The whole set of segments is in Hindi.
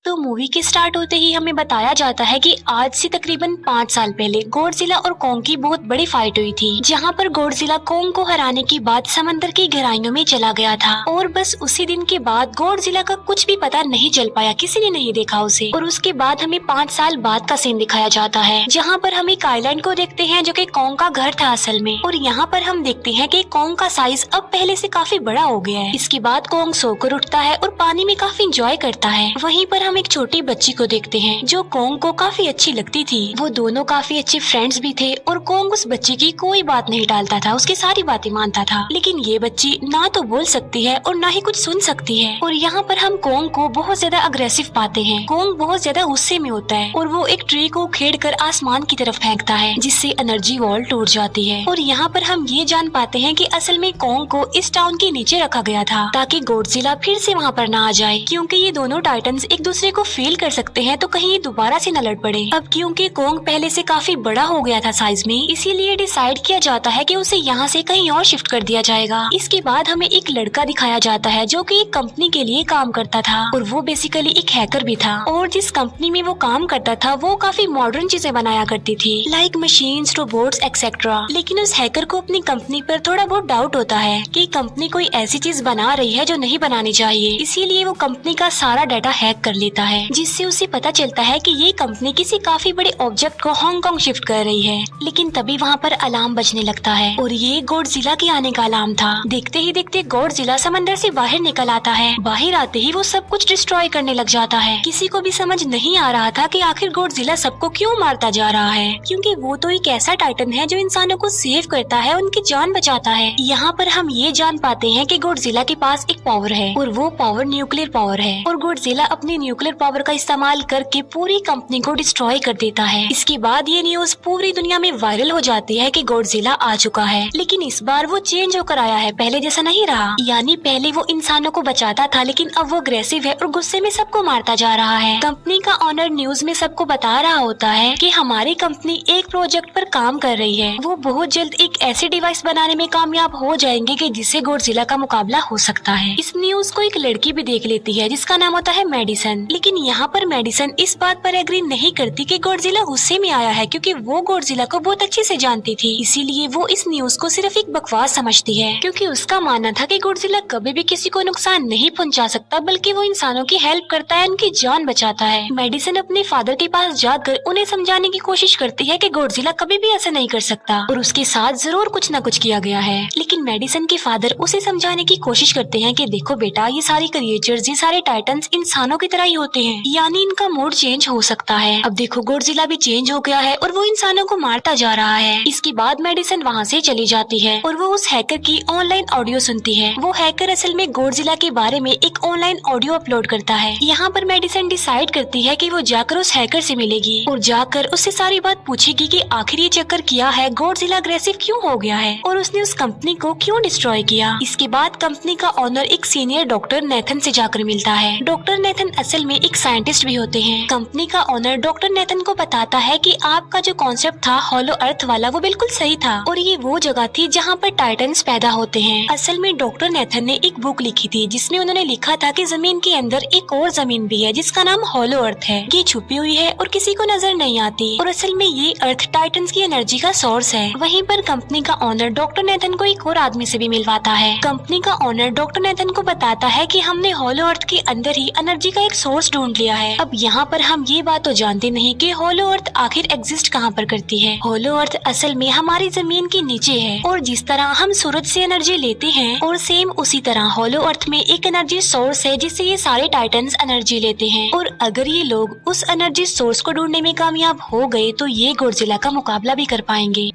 तो मूवी के स्टार्ट होते ही हमें बताया जाता है कि आज से तकरीबन 5 साल पहले गॉडजिला और कोंग की बहुत बड़ी फाइट हुई थी, जहां पर गॉडजिला कोंग को हराने के बाद समंदर की गहराइयों में चला गया था और बस उसी दिन के बाद गॉडजिला का कुछ भी पता नहीं चल पाया, किसी ने नहीं देखा उसे। और उसके बाद हमें 5 साल बाद का सीन दिखाया जाता है, जहाँ पर हम एक आइलैंड को देखते हैं जो कि कोंग का घर था असल में। और यहाँ पर हम देखते हैं कि कोंग का साइज अब पहले से काफी बड़ा हो गया है। इसके बाद कोंग सोकर उठता है और पानी में काफी इंजॉय करता है। वहीं पर हम एक छोटी बच्ची को देखते हैं जो कोंग को काफी अच्छी लगती थी। वो दोनों काफी अच्छे फ्रेंड्स भी थे और कोंग उस बच्ची की कोई बात नहीं टालता था, उसकी सारी बातें मानता था। लेकिन ये बच्ची ना तो बोल सकती है और ना ही कुछ सुन सकती है। और यहाँ पर हम कोंग को बहुत ज्यादा अग्रेसिव पाते हैं। कोंग बहुत ज्यादा गुस्से में होता है और वो एक ट्री को खेड़कर आसमान की तरफ फेंकता है, जिससे एनर्जी वॉल टूट जाती है। और यहाँ पर हम ये जान पाते हैं कि असल में कोंग को इस टाउन के नीचे रखा गया था ताकि गॉडजिला फिर से वहाँ पर ना आ जाए, क्योंकि ये दोनों टाइटन्स एक दूसरे को फील कर सकते हैं, तो कहीं ये दोबारा से न लड़ पड़े। अब क्योंकि कोंग पहले से काफी बड़ा हो गया था साइज में, इसीलिए डिसाइड किया जाता है कि उसे यहाँ से कहीं और शिफ्ट कर दिया जाएगा। इसके बाद हमें एक लड़का दिखाया जाता है जो कि एक कंपनी के लिए काम करता था और वो बेसिकली एक हैकर भी था। और जिस कंपनी में वो काम करता था वो काफी मॉडर्न चीजें बनाया करती थी, लाइक मशीन्स, रोबोट्स एक्सेट्रा। लेकिन उस हैकर को अपनी कंपनी पर थोड़ा बहुत डाउट होता है कि कंपनी कोई ऐसी चीज बना रही है जो नहीं बनानी चाहिए, इसीलिए वो कंपनी का सारा डाटा हैक कर लेता है, जिससे उसे पता चलता है कि ये कंपनी किसी काफी बड़े ऑब्जेक्ट को हांगकांग शिफ्ट कर रही है। लेकिन तभी वहाँ पर अलार्म बजने लगता है और ये गॉडजिला के आने का अलार्म था। देखते ही देखते गॉडजिला समंदर से बाहर निकल आता है। बाहर आते ही वो सब कुछ डिस्ट्रॉय करने लग जाता है। किसी को भी समझ नहीं आ रहा था कि आखिर गॉडजिला सबको क्यों मारता जा रहा है, क्योंकि वो तो एक ऐसा टाइटन है जो इंसानों को सेव करता है, उनकी जान बचाता है। यहाँ पर हम ये जान पाते हैं कि गॉडजिला के पास एक पावर है और वो पावर न्यूक्लियर पावर है। और गॉडजिला अपनी न्यूक्लियर पावर का इस्तेमाल करके पूरी कंपनी को डिस्ट्रॉय कर देता है। इसके बाद ये न्यूज पूरी दुनिया में वायरल हो जाती है कि गॉडजिला आ चुका है, लेकिन इस बार वो चेंज होकर आया है, पहले जैसा नहीं रहा। यानी पहले वो इंसानों को बचाता था, लेकिन अब वो अग्रेसिव है और गुस्से में सबको मारता जा रहा है। कंपनी का ऑनर न्यूज में सबको बता रहा होता है कि हमारी कंपनी एक प्रोजेक्ट पर काम कर रही है। वो बहुत जल्द एक ऐसी डिवाइस बनाने में कामयाब हो जाएंगे कि जिससे गॉडजिला का मुकाबला हो सकता है। इस न्यूज को एक लड़की भी देख लेती है जिसका नाम होता है मेडिसन। लेकिन यहाँ पर मेडिसन इस बात पर एग्री नहीं करती कि गॉडजिला गुस्से में आया है, क्योंकि वो गॉडजिला को बहुत अच्छे से जानती थी। इसीलिए वो इस न्यूज को सिर्फ एक बकवास समझती है, क्योंकि उसका मानना था कि गॉडजिला कभी भी किसी को नुकसान नहीं पहुंचा सकता, बल्कि वो इंसानों की हेल्प करता है, उनकी जान बचाता है। मेडिसन अपने फादर के पास जाकर उन्हें समझाने की कोशिश करती है कि गॉडजिला कभी भी ऐसा नहीं कर सकता और उसके साथ जरूर कुछ न कुछ किया गया है। लेकिन मेडिसन के फादर उसे समझाने की कोशिश करते हैं कि देखो बेटा, ये सारे क्रिएचर्स, ये सारे टाइटन्स इंसानों की तरह ही होते हैं, यानी इनका मूड चेंज हो सकता है। अब देखो गॉडजिला भी चेंज हो गया है और वो इंसानों को मारता जा रहा है। इसके बाद मेडिसन वहाँ से चली जाती है और वो उस हैकर की ऑनलाइन ऑडियो सुनती है। वो हैकर असल में गॉडजिला के बारे में एक ऑनलाइन ऑडियो अपलोड करता है। यहाँ पर मेडिसन डिसाइड करती है कि वो जाकर उस हैकर से मिलेगी और जाकर उससे सारी बात पूछेगी कि आखिर ये चक्कर किया है, गॉडजिला अग्रेसिव क्यों हो गया है और उसने उस कंपनी को क्यों डिस्ट्रॉय किया। इसके बाद कंपनी का ऑनर एक सीनियर डॉक्टर नेथन से जाकर मिलता है। डॉक्टर नेथन असल में एक साइंटिस्ट भी होते हैं। कंपनी का ऑनर डॉक्टर नेथन को बताता है कि आपका जो कॉन्सेप्ट था हॉलो अर्थ वाला, वो बिल्कुल सही था और ये वो जगह थी जहाँ पर टाइटन्स पैदा होते हैं। असल में डॉक्टर नेथन ने एक बुक लिखी थी जिसमें उन्होंने लिखा था कि जमीन के अंदर एक और जमीन भी है जिसका नाम हॉलो अर्थ है। ये छुपी हुई है और किसी को नजर नहीं आती और असल में ये अर्थ टाइटन्स की एनर्जी का सोर्स है। वहीं पर कंपनी का ऑनर डॉक्टर नेथन को एक और आदमी से भी मिलवाता है। कंपनी का ऑनर डॉक्टर नेथन को बताता है कि हमने हॉलो अर्थ के अंदर ही एनर्जी का एक सोर्स ढूंढ लिया है। अब यहाँ पर हम ये बात तो जानते नहीं कि हॉलो अर्थ आखिर एग्जिस्ट कहाँ पर करती है। हॉलो अर्थ असल में हमारी जमीन के नीचे है और जिस तरह हम सूरज से एनर्जी लेते हैं और सेम उसी तरह हॉलो अर्थ में एक एनर्जी सोर्स है जिससे ये सारे टाइटन्स एनर्जी लेते हैं। और अगर ये लोग उस एनर्जी सोर्स को ढूंढने में कामयाब हो गए तो ये गॉडजिला का मुकाबला भी कर पाएंगे।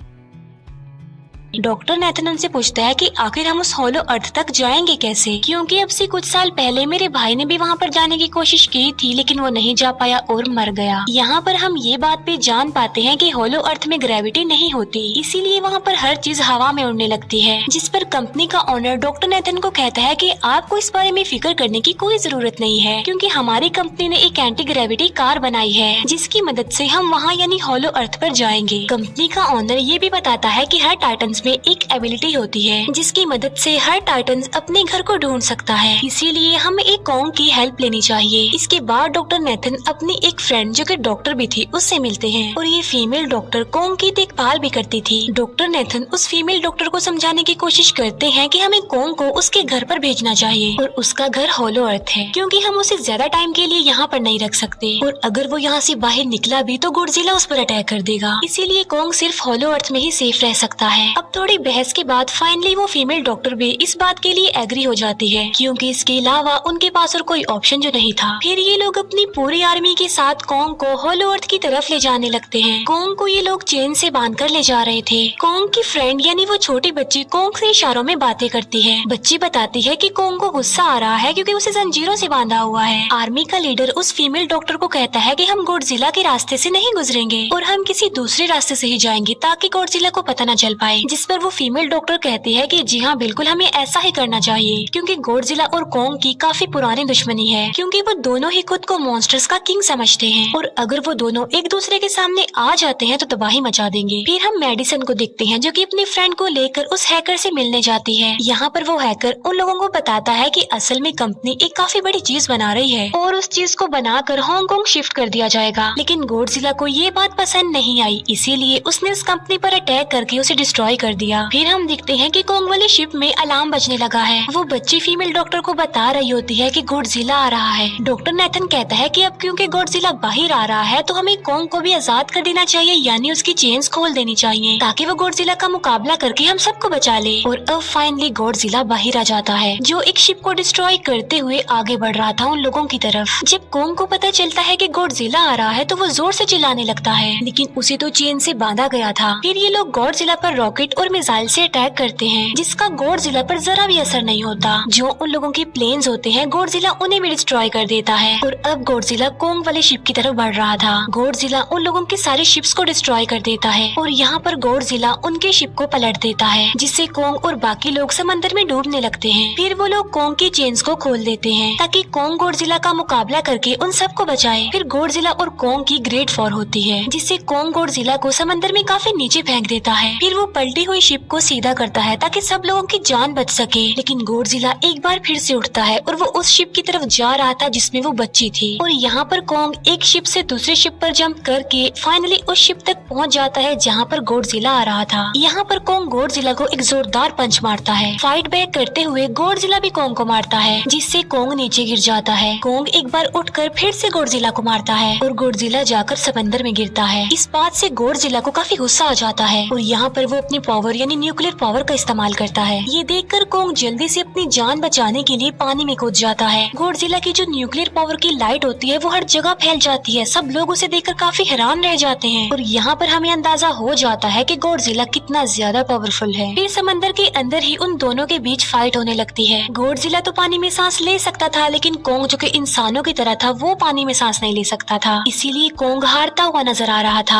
डॉक्टर नेथन उनसे पूछता है कि आखिर हम उस हॉलो अर्थ तक जाएंगे कैसे, क्योंकि अब से कुछ साल पहले मेरे भाई ने भी वहाँ पर जाने की कोशिश की थी लेकिन वो नहीं जा पाया और मर गया। यहाँ पर हम ये बात भी जान पाते हैं कि हॉलो अर्थ में ग्रेविटी नहीं होती, इसीलिए वहाँ पर हर चीज हवा में उड़ने लगती है। जिस पर कंपनी का ऑनर डॉक्टर नेथन को कहता है कि आपको इस बारे में फिक्र करने की कोई जरूरत नहीं है, क्योंकि हमारी कंपनी ने एक एंटी ग्रेविटी कार बनाई है जिसकी मदद से हम वहाँ यानी हॉलो अर्थ पर जाएंगे। कंपनी का ऑनर ये भी बताता है कि हर टाइटन्स में एक एबिलिटी होती है जिसकी मदद से हर टाइटन अपने घर को ढूंढ सकता है, इसीलिए हमें एक कॉन्ग की हेल्प लेनी चाहिए। इसके बाद डॉक्टर नेथन अपनी एक फ्रेंड जो कि डॉक्टर भी थी उससे मिलते हैं और ये फीमेल डॉक्टर कॉन्ग की देखभाल भी करती थी। डॉक्टर नेथन उस फीमेल डॉक्टर को समझाने की कोशिश करते हैं कि हमें कॉन्ग को उसके घर पर भेजना चाहिए और उसका घर होलो अर्थ है क्योंकि हम उसे ज्यादा टाइम के लिए यहाँ पर नहीं रख सकते और अगर वो यहाँ से बाहर निकला भी तो गॉडजिला उस पर अटैक कर देगा, इसीलिए कॉन्ग सिर्फ होलो अर्थ में ही सेफ रह सकता है। अब थोड़ी बहस के बाद फाइनली वो फीमेल डॉक्टर भी इस बात के लिए एग्री हो जाती है क्योंकि इसके अलावा उनके पास और कोई ऑप्शन जो नहीं था। फिर ये लोग अपनी पूरी आर्मी के साथ कॉन्ग को होलो अर्थ की तरफ ले जाने लगते हैं। कॉन्ग को ये लोग चेन से बांधकर ले जा रहे थे। कॉन्ग की फ्रेंड यानी वो छोटी बच्ची कॉन्ग से इशारों में बातें करती है। बच्ची बताती है कि कॉन्ग को गुस्सा आ रहा है क्योंकि उसे जंजीरों से बांधा हुआ है। आर्मी का लीडर उस फीमेल डॉक्टर को कहता है कि हम गॉडजिला के रास्ते से नहीं गुजरेंगे और हम किसी दूसरे रास्ते से ही जाएंगे ताकि गॉडजिला को पता न चल पाए, जिस पर वो फीमेल डॉक्टर कहती है कि जी हाँ बिल्कुल हमें ऐसा ही करना चाहिए क्योंकि गॉडजिला और कॉन्ग की काफी पुरानी दुश्मनी है क्योंकि वो दोनों ही खुद को मॉन्स्टर्स का किंग समझते हैं और अगर वो दोनों एक दूसरे के सामने आ जाते हैं तो तबाही मचा देंगे। फिर हम मेडिसन को देखते हैं जो कि अपनी फ्रेंड को लेकर उस हैकर से मिलने जाती है। यहाँ पर वो हैकर उन लोगों को बताता है कि असल में कंपनी एक काफी बड़ी चीज बना रही है और उस चीज को बनाकर हांगकांग शिफ्ट कर दिया जाएगा, लेकिन गॉडजिला को ये बात पसंद नहीं आई, इसीलिए उसने उस कंपनी पर अटैक करके उसे डिस्ट्रॉय कर दिया। फिर हम देखते हैं कि कॉन्ग वाली शिप में अलार्म बजने लगा है। वो बच्ची फीमेल डॉक्टर को बता रही होती है कि गॉडजिला आ रहा है। डॉक्टर नेथन कहता है कि अब क्योंकि गॉडजिला बाहर आ रहा है तो हमें कॉन्ग को भी आजाद कर देना चाहिए, यानी उसकी चेन्स खोल देनी चाहिए ताकि वो गॉडजिला का मुकाबला करके हम सबको बचा ले। और अब फाइनली गॉडजिला बाहर आ जाता है जो एक शिप को डिस्ट्रॉय करते हुए आगे बढ़ रहा था उन लोगों की तरफ। जब कॉन्ग को पता चलता है कि गॉडजिला आ रहा है तो वो जोर से चिल्लाने लगता है, लेकिन उसे तो चेन से बांधा गया था। फिर ये लोग गॉडजिला पर रॉकेट और मिसाइल से अटैक करते हैं जिसका गॉडजिला पर जरा भी असर नहीं होता। जो उन लोगों के प्लेन्स होते हैं गॉडजिला उन्हें भी डिस्ट्रॉय कर देता है और अब गॉडजिला कॉन्ग वाले शिप की तरफ बढ़ रहा था। गॉडजिला उन लोगों के सारे शिप्स को डिस्ट्रॉय कर देता है और यहाँ पर गॉडजिला उनके शिप को पलट देता है जिससे कॉन्ग और बाकी लोग समंदर में डूबने लगते हैं। फिर वो लोग कॉन्ग की चेन्स को खोल देते हैं ताकि कॉन्ग गॉडजिला का मुकाबला करके उन सबको बचाए। फिर गॉडजिला और कॉन्ग की ग्रेट वॉर होती है जिससे कॉन्ग गॉडजिला को समंदर में काफी नीचे फेंक देता है। फिर वो पलटी हुई शिप को सीधा करता है ताकि सब लोगों की जान बच सके, लेकिन गॉडजिला एक बार फिर से उठता है और वो उस शिप की तरफ जा रहा था जिसमें वो बच्ची थी। और यहाँ पर कॉन्ग एक शिप से दूसरे शिप पर जंप करके फाइनली उस शिप तक पहुँच जाता है जहाँ पर गॉडजिला आ रहा था। यहाँ पर कॉन्ग गॉडजिला को एक जोरदार पंच मारता है। फाइट बैक करते हुए गॉडजिला भी कॉन्ग को मारता है जिससे कॉन्ग नीचे गिर जाता है। कॉन्ग एक बार उठकर फिर से गॉडजिला को मारता है और गॉडजिला जाकर समंदर में गिरता है। इस बात से गॉडजिला को काफी गुस्सा आ जाता है और यहाँ पर वो अपनी पावर यानी न्यूक्लियर पावर का इस्तेमाल करता है। ये देखकर कॉन्ग जल्दी से अपनी जान बचाने के लिए पानी में कूद जाता है। गॉडजिला की जो न्यूक्लियर पावर की लाइट होती है वो हर जगह फैल जाती है। सब लोग उसे देखकर काफी हैरान रह जाते हैं और यहाँ पर हमें अंदाजा हो जाता है कि गॉडजिला कितना ज्यादा पावरफुल है। फिर समंदर के अंदर ही उन दोनों के बीच फाइट होने लगती है। गॉडजिला तो पानी में सांस ले सकता था, लेकिन कॉन्ग जो कि इंसानों की तरह था वो पानी में सांस नहीं ले सकता था, इसीलिए कॉन्ग हारता हुआ नजर आ रहा था।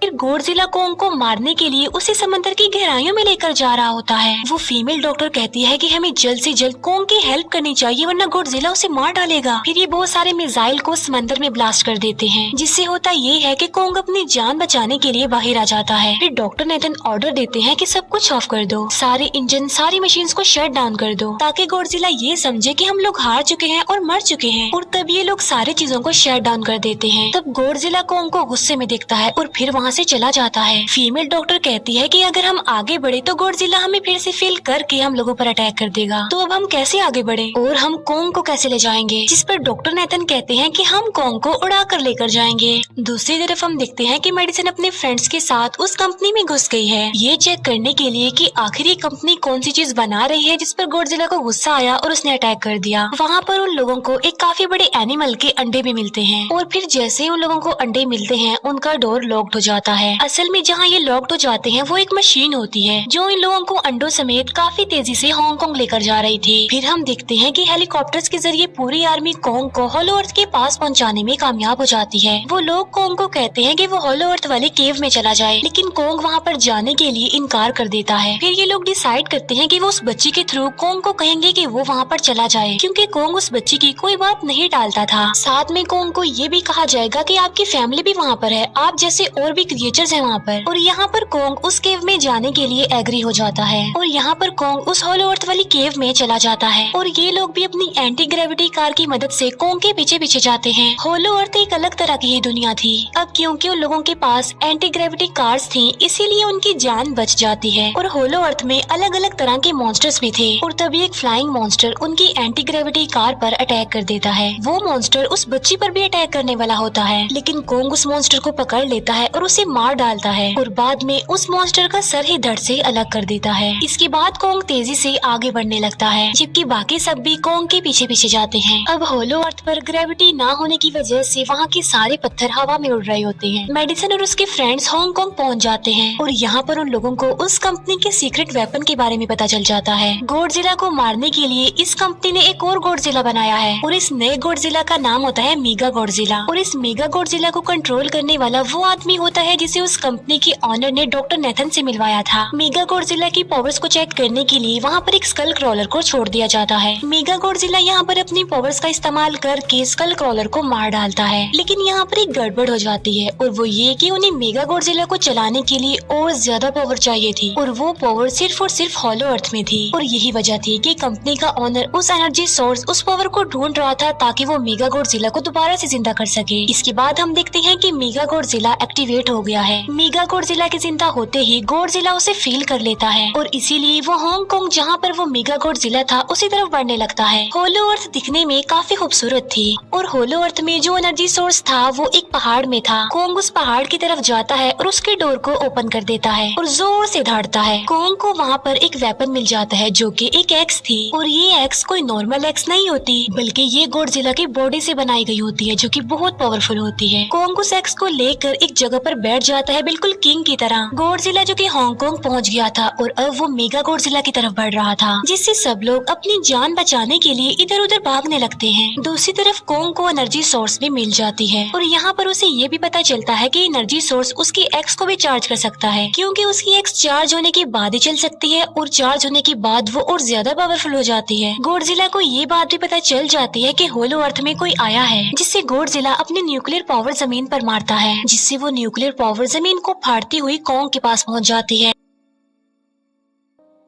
फिर गॉडजिला कॉन्ग को मारने के लिए उसे समंदर की गहराइयों में लेकर जा रहा होता है। वो फीमेल डॉक्टर कहती है कि हमें जल्द से जल्द कॉन्ग की हेल्प करनी चाहिए वरना गॉडजिला उसे मार डालेगा। फिर ये बहुत सारे मिसाइल को समंदर में ब्लास्ट कर देते हैं जिससे होता ये है कि कॉन्ग अपनी जान बचाने के लिए बाहर आ जाता है। फिर डॉक्टर नेथन ऑर्डर देते हैं कि सब कुछ ऑफ कर दो, सारे इंजन सारी मशीन्स को शट डाउन कर दो ताकि गॉडजिला ये समझे कि हम लोग हार चुके हैं और मर चुके हैं। और तब ये लोग सारी चीजों को शट डाउन कर देते हैं। तब गॉडजिला कॉन्ग को गुस्से में देखता है और फिर वहाँ से चला जाता है। फीमेल डॉक्टर कहती है कि अगर हम आगे बढ़े तो गॉडजिला हमें फिर से फेल करके हम लोगों पर अटैक कर देगा, तो अब हम कैसे आगे बढ़े और हम कॉन्ग को कैसे ले जाएंगे। जिस पर डॉक्टर नेथन कहते हैं कि हम कॉन्ग को उड़ा कर लेकर जाएंगे। दूसरी तरफ हम देखते हैं कि मेडिसन अपने फ्रेंड्स के साथ उस कंपनी में घुस गई है ये चेक करने के लिए कि आखिर ये कंपनी कौन सी चीज बना रही है जिस पर गॉडजिला को गुस्सा आया और उसने अटैक कर दिया। वहाँ पर उन लोगों को एक काफी बड़े एनिमल के अंडे भी मिलते हैं और फिर जैसे ही उन लोगों को अंडे मिलते हैं उनका डोर लॉक्ड हो जाता है। असल में जहाँ ये लॉक्ड हो जाते हैं वो एक मशीन होती है जो इन लोगों को अंडों समेत काफी तेजी से हांगकांग लेकर जा रही थी। फिर हम देखते हैं कि हेलीकॉप्टर्स के जरिए पूरी आर्मी कॉन्ग को होलो अर्थ के पास पहुंचाने में कामयाब हो जाती है। वो लोग कॉन्ग को कहते हैं कि वो होलो अर्थ वाले केव में चला जाए, लेकिन कॉन्ग वहाँ पर जाने के लिए इनकार कर देता है। फिर ये लोग डिसाइड करते हैं कि वो उस बच्ची के थ्रू कॉन्ग को कहेंगे कि वो वहाँ पर चला जाए, क्योंकि कॉन्ग उस बच्ची की कोई बात नहीं टालता था। साथ में कॉन्ग को ये भी कहा जाएगा कि आपकी फैमिली भी वहाँ पर है, आप जैसे और भी क्रिएचर्स हैं वहाँ पर। और यहाँ पर कोंग उस केव में जाने के लिए एग्री हो जाता है और यहाँ पर कोंग उस होलो अर्थ वाली केव में चला जाता है और ये लोग भी अपनी एंटी ग्रेविटी कार की मदद से कोंग के पीछे पीछे जाते हैं। होलो अर्थ एक अलग तरह की ही दुनिया थी। अब क्योंकि उन लोगों के पास एंटी ग्रेविटी कार्स थी, इसीलिए उनकी जान बच जाती है। और होलो अर्थ में अलग अलग तरह के मॉन्स्टर्स भी थे और तभी एक फ्लाइंग मॉन्स्टर उनकी एंटी ग्रेविटी कार पर अटैक कर देता है। वो मॉन्स्टर उस बच्ची पर भी अटैक करने वाला होता है, लेकिन कोंग उस मॉन्स्टर को पकड़ लेता है और उसे मार डालता है और बाद में उस मॉन्स्टर का सर ही धड़ से अलग कर देता है। इसके बाद कोंग तेजी से आगे बढ़ने लगता है, जबकि बाकी सब भी कोंग के पीछे पीछे जाते हैं। अब होलो अर्थ पर ग्रेविटी ना होने की वजह से वहाँ के सारे पत्थर हवा में उड़ रहे होते हैं। मेडिसन और उसके फ्रेंड्स हांगकांग पहुँच जाते हैं और यहाँ पर उन लोगों को उस कंपनी के सीक्रेट वेपन के बारे में पता चल जाता है। गॉडजिला को मारने के लिए इस कंपनी ने एक और गॉडजिला बनाया है और इस नए गॉडजिला का नाम होता है मेगा गॉडजिला। और इस मेगा गॉडजिला को कंट्रोल करने वाला वो आदमी होता है जिसे उस कंपनी के ऑनर ने डॉक्टर नेथन से मिलवाया था। मेगा गॉडजिला की पावर्स को चेक करने के लिए वहाँ पर एक स्कल क्रॉलर को छोड़ दिया जाता है। मेगा गॉडजिला यहाँ पर अपनी पावर्स का इस्तेमाल करके स्कल क्रॉलर को मार डालता है, लेकिन यहाँ पर एक गड़बड़ हो जाती है और वो ये कि उन्हें मेगा गॉडजिला को चलाने के लिए और ज्यादा पावर चाहिए थी और वो पावर सिर्फ और सिर्फ होलो अर्थ में थी। और यही वजह थी कि कंपनी का ऑनर उस एनर्जी सोर्स, उस पावर को ढूंढ रहा था ताकि वो मेगा गॉडजिला को दोबारा से जिंदा कर सके। इसके बाद हम देखते हैं कि मेगा गॉडजिला एक्टिवेट हो गया है। मेगा गॉडजिला के जिंदा होते ही गॉडजिला उसे फील कर लेता है और इसीलिए वो हांगकांग जहाँ पर वो मेगा गॉडजिला था उसी तरफ बढ़ने लगता है। होलो अर्थ दिखने में काफी खूबसूरत थी और होलो अर्थ में जो एनर्जी सोर्स था वो एक पहाड़ में था। कोंग उस पहाड़ की तरफ जाता है और उसके डोर को ओपन कर देता है और जोर से धाड़ता है। कोंग को वहाँ पर एक वेपन मिल जाता है जो कि एक एक्स थी और ये एक्स कोई नॉर्मल एक्स नहीं होती, बल्कि ये गॉडजिला की बॉडी से बनाई गई होती है जो कि बहुत पावरफुल होती है। कोंग उस एक्स को लेकर एक जगह पर बैठ जाता है बिल्कुल किंग की तरह। गॉडजिला जो कि हांगकांग पहुंच गया था और अब वो मेगा गॉडजिला की तरफ बढ़ रहा था, जिससे सब लोग अपनी जान बचाने के लिए इधर उधर भागने लगते हैं। दूसरी तरफ कोंग को एनर्जी सोर्स भी मिल जाती है और यहाँ पर उसे ये भी पता चलता है कि एनर्जी सोर्स उसकी एक्स को भी चार्ज कर सकता है, क्योंकि उसकी एक्स चार्ज होने के बाद ही चल सकती है और चार्ज होने के बाद वो और ज्यादा पावरफुल हो जाती है। गॉडजिला को ये बात भी पता चल जाती है कि होलो अर्थ में कोई आया है, जिससे गॉडजिला अपनी न्यूक्लियर पावर जमीन पर मारता है, जिससे वो न्यूक्लियर पावर जमीन को फाड़ती हुई कोंग के पास पहुँच जाती है।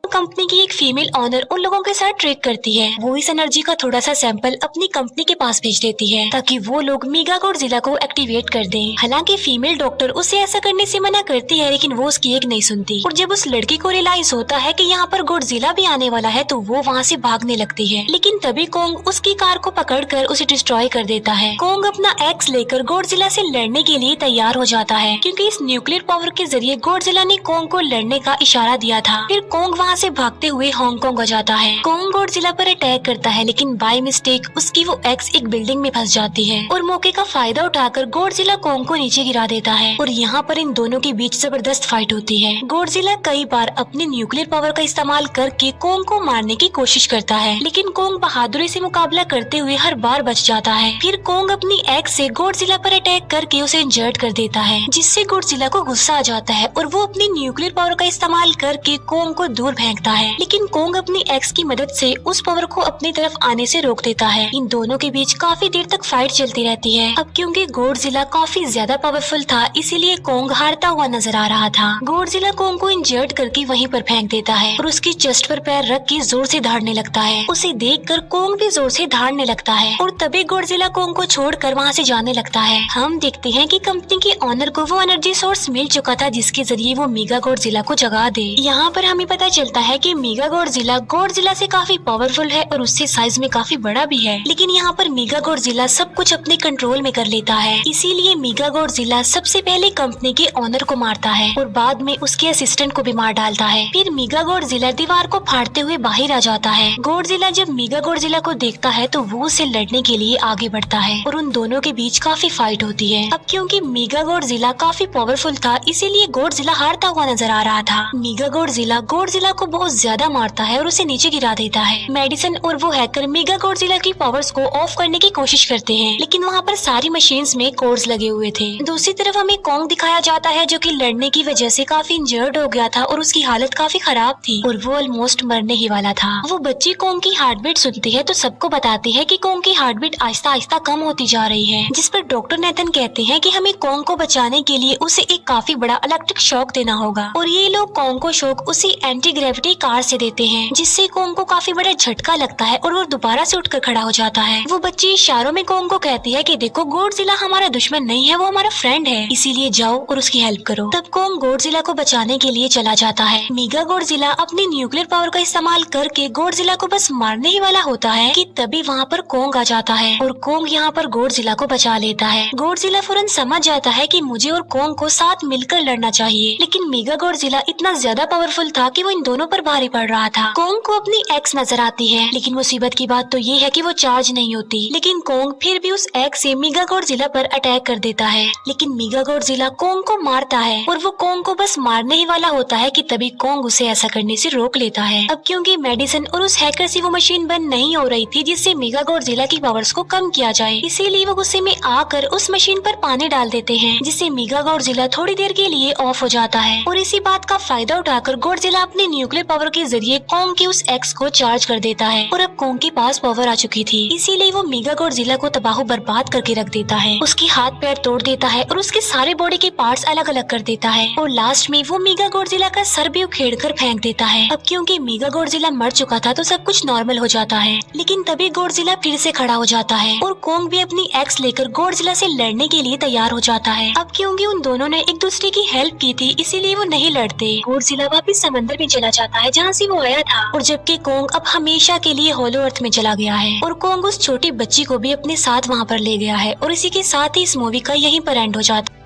कंपनी की एक फीमेल ऑनर उन लोगों के साथ ट्रेक करती है। वो इस एनर्जी का थोड़ा सा सैंपल अपनी कंपनी के पास भेज देती है ताकि वो लोग मेगा गॉडजिला को एक्टिवेट कर दें। हालांकि फीमेल डॉक्टर उसे ऐसा करने से मना करती है, लेकिन वो उसकी एक नहीं सुनती और जब उस लड़की को रियलाइज होता है कि यहाँ पर गॉडजिला भी आने वाला है तो वो वहाँ से भागने लगती है, लेकिन तभी कोंग उसकी कार को पकड़कर उसे डिस्ट्रॉय कर देता है। कोंग अपना एक्स लेकर गॉडजिला से लड़ने के लिए तैयार हो जाता है, क्योंकि इस न्यूक्लियर पावर के जरिए गॉडजिला ने कोंग को लड़ने का इशारा दिया था। फिर कोंग वहाँ से भागते हुए हांगकांग हो जाता है। कोंग गॉडजिला पर अटैक करता है, लेकिन बाय मिस्टेक उसकी वो एक्स एक बिल्डिंग में फंस जाती है और मौके का फायदा उठाकर गॉडजिला कोंग को नीचे गिरा देता है और यहाँ पर इन दोनों के बीच जबरदस्त फाइट होती है। गॉडजिला कई बार अपनी न्यूक्लियर पावर का इस्तेमाल करके कोंग को मारने की कोशिश करता है, लेकिन कोंग बहादुरी से मुकाबला करते हुए हर बार बच जाता है। फिर कोंग अपनी एक्स से गॉडजिला पर अटैक करके उसे इंजर्ड कर देता है, जिससे गॉडजिला को गुस्सा आ जाता है और वो अपनी न्यूक्लियर पावर का इस्तेमाल करके कोंग को दूर फेंकता है, लेकिन कोंग अपनी एक्स की मदद से उस पावर को अपनी तरफ आने से रोक देता है। इन दोनों के बीच काफी देर तक फाइट चलती रहती है। अब क्योंकि गॉडजिला काफी ज्यादा पावरफुल था, इसीलिए कोंग हारता हुआ नजर आ रहा था। गॉडजिला कोंग को इंजर्ड करके वहीं पर फेंक देता है और उसकी चेस्ट पर पैर रख के जोर से धाड़ने लगता है। उसे देखकर कोंग भी जोर से धाड़ने लगता है और तभी गॉडजिला कोंग को छोड़कर वहाँ से जाने लगता है। हम देखते हैं कि कंपनी के ऑनर को वो एनर्जी सोर्स मिल चुका था जिसके जरिए वो मेगा गॉडजिला को जगा दे। यहाँ पर हमें पता चलता है कि मेगा गॉडजिला से काफी पावरफुल है और उससे साइज में काफी बड़ा भी है, लेकिन यहाँ पर मेगा गॉडजिला सब कुछ अपने कंट्रोल में कर लेता है। इसीलिए मेगा गॉडजिला सबसे पहले कंपनी के ऑनर को मारता है और बाद में उसके असिस्टेंट को भी मार डालता है। फिर मेगा गॉडजिला दीवार को फाड़ते हुए बाहर आ जाता है। गॉडजिला जब मेगा गॉडजिला को देखता है तो वो उससे लड़ने के लिए आगे बढ़ता है और उन दोनों के बीच काफी फाइट होती है। अब क्योंकि मेगा गॉडजिला काफी पावरफुल था, इसीलिए गॉडजिला हारता हुआ नजर आ रहा था। मेगा गॉडजिला को बहुत ज्यादा मारता है और उसे नीचे गिरा देता है। मेडिसन और वो हैकर मेगा गॉडजिला की पावर्स को ऑफ करने की कोशिश करते हैं, लेकिन वहाँ पर सारी मशीन्स में कोड्स लगे हुए थे। दूसरी तरफ हमें कॉन्ग दिखाया जाता है जो कि लड़ने की वजह से काफी इंजर्ड हो गया था और उसकी हालत काफी खराब थी और वो ऑलमोस्ट मरने ही वाला था। वो बच्ची कॉन्ग की हार्ट बीट सुनती है तो सबको बताती है कि कॉन्ग की हार्ट बीट आहिस्ता आहिस्ता कम होती जा रही है, जिस पर डॉक्टर नेथन कहते हैं कि हमें कॉन्ग को बचाने के लिए उसे एक काफी बड़ा इलेक्ट्रिक शॉक देना होगा। और ये लोग कॉन्ग को शॉक उसी एंटी ग्रेविटी कार से देते हैं, जिससे कॉन्ग को काफी बड़ा झटका लगता है और वो दोबारा से उठकर खड़ा हो जाता है। वो बच्ची इशारों में कॉन्ग को कहती है कि देखो गॉडजिला हमारा दुश्मन नहीं है, वो हमारा फ्रेंड है, इसीलिए जाओ और उसकी हेल्प करो। तब कॉन्ग गॉडजिला को बचाने के लिए चला जाता है। मेगा गॉडजिला अपनी न्यूक्लियर पावर का इस्तेमाल करके गॉडजिला को बस मारने ही वाला होता है कि तभी वहाँ पर कॉन्ग आ जाता है और कॉन्ग यहाँ पर गॉडजिला को बचा लेता है। गॉडजिला फौरन समझ जाता है कि मुझे और कॉन्ग को साथ मिलकर लड़ना चाहिए, लेकिन मेगा गॉडजिला इतना ज्यादा पावरफुल था कि वो इन दोनों पर भारी पड़ रहा था। कॉन्ग को अपनी एक्स नजर आती है, लेकिन मुसीबत की बात तो ये है कि वो चार्ज नहीं होती, लेकिन कॉन्ग फिर भी उस एक्स से मेगा गॉडजिला पर अटैक कर देता है। लेकिन मेगा गॉडजिला कॉन्ग को मारता है और वो कॉन्ग को बस मारने ही वाला होता है कि तभी कॉन्ग उसे ऐसा करने से रोक लेता है। अब क्योंकि मेडिसन और उस हैकर से वो मशीन बंद नहीं हो रही थी जिससे मेगा गॉडजिला की पावर्स को कम किया जाए, इसीलिए वो गुस्से में आकर उस मशीन पर पानी डाल देते हैं, जिससे मेगा गॉडजिला थोड़ी देर के लिए ऑफ हो जाता है। और इसी बात का फायदा उठाकर गॉडजिला अपनी न्यूक्लियर पावर के जरिए कॉन्ग के उस एक्स को चार्ज कर देता है और अब कॉन्ग के पास पावर आ चुकी थी, इसीलिए वो मेगा गॉडजिला को तबाह बर्बाद करके रख देता है। उसके हाथ पैर तोड़ देता है और उसके सारे बॉडी के पार्ट्स अलग अलग कर देता है और लास्ट में वो मेगा गॉडजिला का सर भी उखेड़ कर फेंक देता है। अब क्योंकि मेगा गॉडजिला मर चुका था तो सब कुछ नॉर्मल हो जाता है, लेकिन तभी गॉडजिला फिर से खड़ा हो जाता है और कॉन्ग भी अपनी एक्स लेकर गॉडजिला से लड़ने के लिए तैयार हो जाता है। अब क्योंकि उन दोनों ने एक दूसरे की हेल्प की थी, इसीलिए वो नहीं लड़ते। गॉडजिला वापस समंदर में चला जाता है जहाँ से वो आया था, और जबकि कॉन्ग अब हमेशा के लिए होलो अर्थ में चला गया है और कॉन्ग उस छोटी बच्ची को भी अपने साथ वहाँ पर ले गया है। और इसी के साथ ही इस मूवी का यहीं पर एंड हो जाता है।